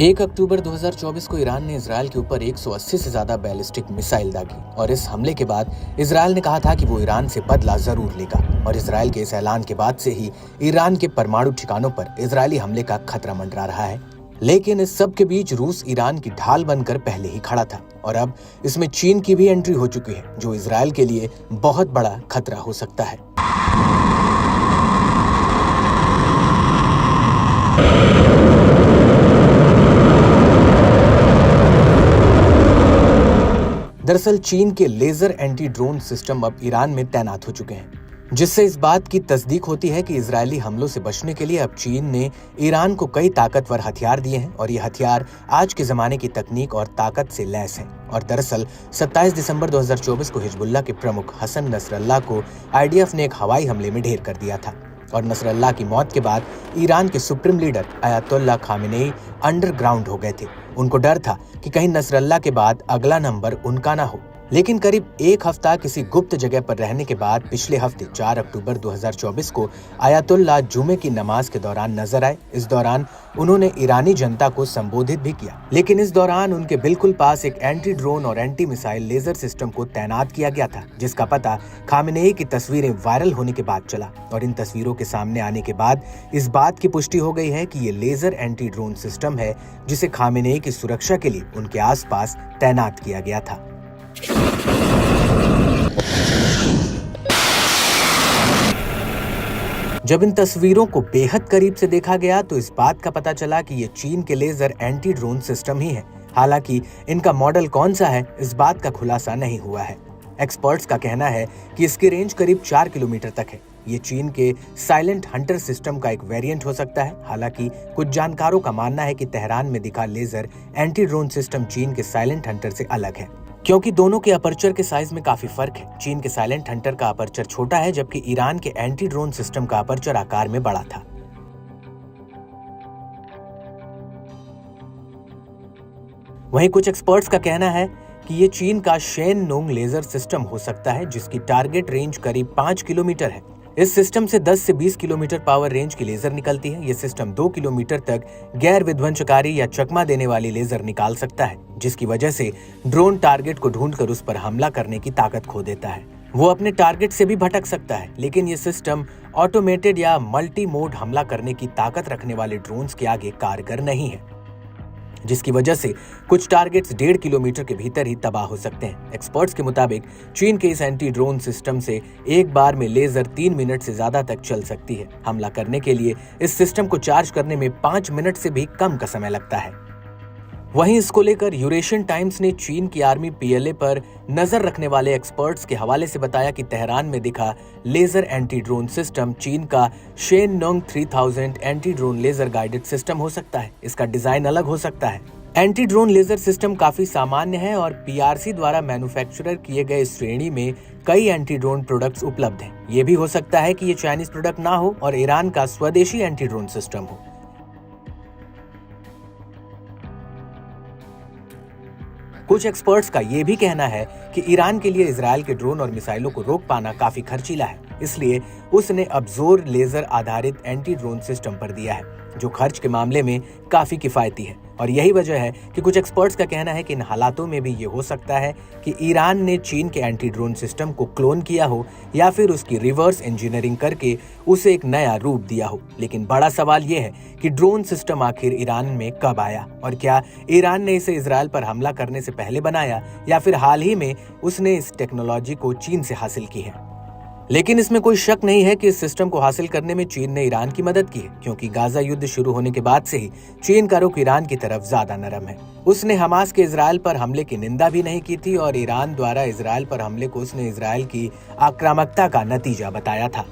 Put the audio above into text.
1 अक्टूबर 2024 को ईरान ने इजरायल के ऊपर 180 से ज्यादा बैलिस्टिक मिसाइल दागी और इस हमले के बाद इजरायल ने कहा था कि वो ईरान से बदला जरूर लेगा। और इजरायल के इस ऐलान के बाद से ही ईरान के परमाणु ठिकानों पर इजरायली हमले का खतरा मंडरा रहा है। लेकिन इस सब के बीच रूस ईरान की ढाल बनकर पहले ही खड़ा था और अब इसमें चीन की भी एंट्री हो चुकी है, जो इजरायल के लिए बहुत बड़ा खतरा हो सकता है। दरअसल चीन के लेजर एंटी ड्रोन सिस्टम अब ईरान में तैनात हो चुके हैं, जिससे इस बात की तस्दीक होती है कि इजरायली हमलों से बचने के लिए अब चीन ने ईरान को कई ताकतवर हथियार दिए हैं और ये हथियार आज के जमाने की तकनीक और ताकत से लैस हैं। और दरअसल 27 दिसंबर 2024 को हिजबुल्लाह के प्रमुख हसन नसरल्लाह को आईडीएफ ने एक हवाई हमले में ढेर कर दिया था। और नसरल्लाह की मौत के बाद ईरान के supreme leader Ayatollah Khamenei underground हो गए थे। उनको डर था कि कहीं नसरल्लाह के बाद अगला नंबर उनका ना हो। लेकिन करीब एक हफ्ता किसी गुप्त जगह पर रहने के बाद पिछले हफ्ते 4 अक्टूबर 2024 को अयातुल्लाह जुमे की नमाज के दौरान नजर आए। इस दौरान उन्होंने ईरानी जनता को संबोधित भी किया, लेकिन इस दौरान उनके बिल्कुल पास एक एंटी ड्रोन और एंटी मिसाइल लेजर सिस्टम को तैनात किया गया था, जिसका पता खामेनेई की तस्वीरें वायरल होने के बाद चला। और इन तस्वीरों के सामने आने के बाद इस बात की पुष्टि हो गई है कि ये लेजर एंटी ड्रोन सिस्टम है, जिसे खामेनेई की सुरक्षा के लिए उनके आसपास तैनात किया गया था। जब इन तस्वीरों को बेहद करीब से देखा गया तो इस बात का पता चला कि ये चीन के लेजर एंटी ड्रोन सिस्टम ही है। हालांकि इनका मॉडल कौन सा है, इस बात का खुलासा नहीं हुआ है। एक्सपर्ट्स का कहना है कि इसकी रेंज करीब 4 किलोमीटर तक है। ये चीन के साइलेंट हंटर सिस्टम का एक वेरिएंट हो सकता है। हालांकि कुछ जानकारों का मानना है कि तेहरान में दिखा लेजर एंटी ड्रोन सिस्टम चीन के साइलेंट हंटर से अलग है, क्योंकि दोनों के अपर्चर के साइज में काफी फर्क है। चीन के साइलेंट हंटर का अपर्चर छोटा है, जबकि ईरान के एंटी ड्रोन सिस्टम का अपर्चर आकार में बड़ा था। वहीं कुछ एक्सपर्ट्स का कहना है कि ये चीन का शेन नोंग लेजर सिस्टम हो सकता है, जिसकी टारगेट रेंज करीब 5 किलोमीटर है। इस सिस्टम से 10 से 20 किलोमीटर पावर रेंज की लेजर निकलती है। ये सिस्टम 2 किलोमीटर तक गैर विध्वंसकारी या चकमा देने वाली लेजर निकाल सकता है, जिसकी वजह से ड्रोन टारगेट को ढूंढकर उस पर हमला करने की ताकत खो देता है। वो अपने टारगेट से भी भटक सकता है, लेकिन ये सिस्टम ऑटोमेटेड या मल्टी मोड हमला करने की ताकत रखने वाले ड्रोन्स के आगे कारगर नहीं है, जिसकी वजह से कुछ टारगेट्स 1.5 किलोमीटर के भीतर ही तबाह हो सकते हैं। एक्सपर्ट्स के मुताबिक चीन के इस एंटी ड्रोन सिस्टम से एक बार में लेजर 3 मिनट से ज्यादा तक चल सकती है। हमला करने के लिए इस सिस्टम को चार्ज करने में 5 मिनट से भी कम का समय लगता है। वहीं इसको लेकर यूरेशियन टाइम्स ने चीन की आर्मी पीएलए पर नजर रखने वाले एक्सपर्ट्स के हवाले से बताया कि तेहरान में दिखा लेजर एंटी ड्रोन सिस्टम चीन का Shen Nong 3000 anti drone laser guided system हो सकता है। इसका डिजाइन अलग हो सकता है। एंटी ड्रोन लेजर सिस्टम काफी सामान्य है और पीआरसी द्वारा मैन्युफैक्चरर किए गए इस श्रेणी में कई एंटी ड्रोन प्रोडक्ट्स उपलब्ध हैं। ये भी हो सकता है कि ये चाइनीज प्रोडक्ट ना हो और ईरान का स्वदेशी एंटी ड्रोन सिस्टम हो। कुछ एक्सपर्ट्स का ये भी कहना है कि ईरान के लिए इजरायल के ड्रोन और मिसाइलों को रोक पाना काफी खर्चीला है, इसलिए उसने अब जोर लेजर आधारित एंटी ड्रोन सिस्टम पर दिया है, जो खर्च के मामले में काफी किफायती है। और यही वजह है कि कुछ एक्सपर्ट्स का कहना है कि इन हालातों में भी ये हो सकता है कि ईरान ने चीन के एंटी ड्रोन सिस्टम को क्लोन किया हो या फिर उसकी रिवर्स इंजीनियरिंग करके उसे एक नया रूप दिया हो। लेकिन बड़ा सवाल ये है कि ड्रोन सिस्टम आखिर ईरान में कब आया और क्या ईरान ने इसे इजरायल पर हमला करने से पहले बनाया या फिर हाल ही में उसने इस टेक्नोलॉजी को चीन से हासिल की है। लेकिन इसमें कोई शक नहीं है कि इस सिस्टम को हासिल करने में चीन ने ईरान की मदद की है, क्योंकि गाजा युद्ध शुरू होने के बाद से ही चीन का रुख ईरान की तरफ ज्यादा नरम है। उसने हमास के इजरायल पर हमले की निंदा भी नहीं की थी और ईरान द्वारा इजरायल पर हमले को उसने इजरायल की आक्रामकता का नतीजा बताया था।